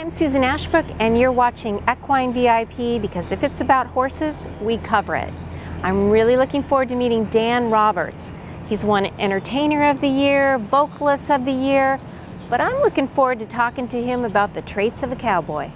I'm Susan Ashbrook, and you're watching Equine VIP, because if it's about horses, we cover it. I'm really looking forward to meeting Dan Roberts. He's won Entertainer of the Year, Vocalist of the Year, but I'm looking forward to talking to him about the traits of a cowboy.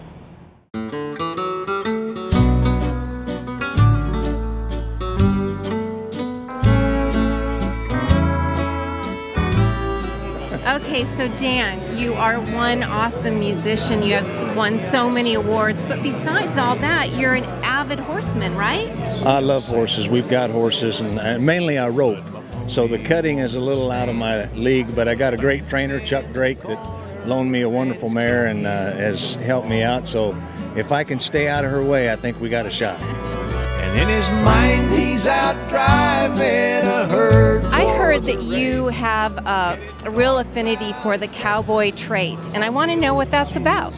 Okay, so Dan, you are one awesome musician. You have won so many awards, but besides all that, you're an avid horseman, right? I love horses. We've got horses, and mainly I rope. So the cutting is a little out of my league, but I got a great trainer, Chuck Drake, that loaned me a wonderful mare and has helped me out. So if I can stay out of her way, I think we got a shot. And in his mind, he's out driving a herd. I heard that you have a real affinity for the cowboy trait, and I want to know what that's about.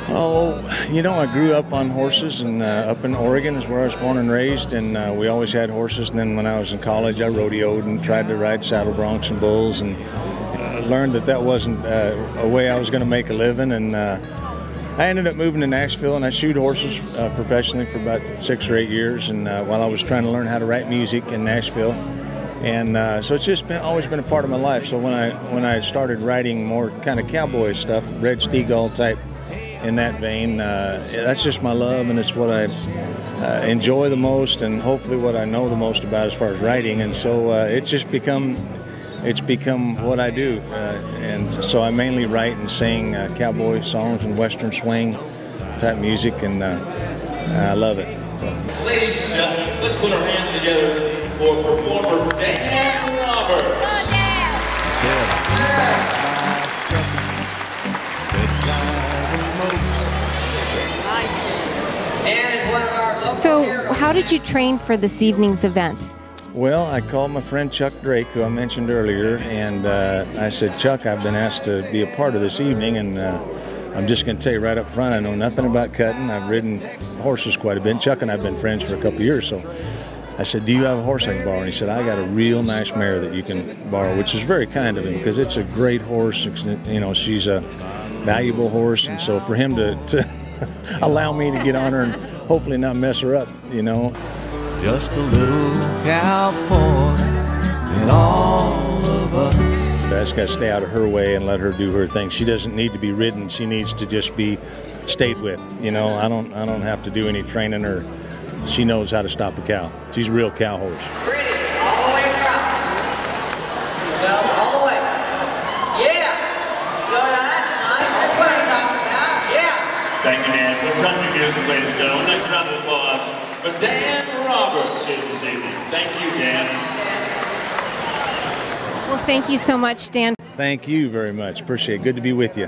Oh, you know, I grew up on horses, and up in Oregon is where I was born and raised, and we always had horses. And then when I was in college, I rodeoed and tried to ride saddle broncs and bulls, and learned that that wasn't a way I was going to make a living. And I ended up moving to Nashville, and I shoed horses professionally for about 6 or 8 years, and while I was trying to learn how to write music in Nashville. And so it's just always been a part of my life. So when I started writing more kind of cowboy stuff, Red Steagall type in that vein, that's just my love, and it's what I enjoy the most, and hopefully what I know the most about as far as writing. And so it's become what I do, and so I mainly write and sing cowboy songs and western swing type music, and I love it. So. Ladies and gentlemen, let's put our hands together for performer Dan Roberts. So how did you train for this evening's event? Well, I called my friend Chuck Drake, who I mentioned earlier, and I said, Chuck, I've been asked to be a part of this evening, and I'm just going to tell you right up front, I know nothing about cutting. I've ridden horses quite a bit. Chuck and I have been friends for a couple of years, so I said, do you have a horse I can borrow? And he said, I got a real nice mare that you can borrow, which is very kind of him, because it's a great horse. You know, she's a valuable horse, and so for him to allow me to get on her and hopefully not mess her up, you know. Just a little cowboy and all of us. I just got to stay out of her way and let her do her thing. She doesn't need to be ridden. She needs to just be stayed with. You know, I don't have to do any training her. She knows how to stop a cow. She's a real cow horse. Pretty, all the way across. Go all the way. Yeah. Go, that's nice. That's what I'm talking about. Yeah. Thank you, Dan. For country music, ladies and gentlemen. Next round of applause for Dan Roberts here this evening. Thank you, Dan. Well, thank you so much, Dan. Thank you very much. Appreciate it. Good to be with you.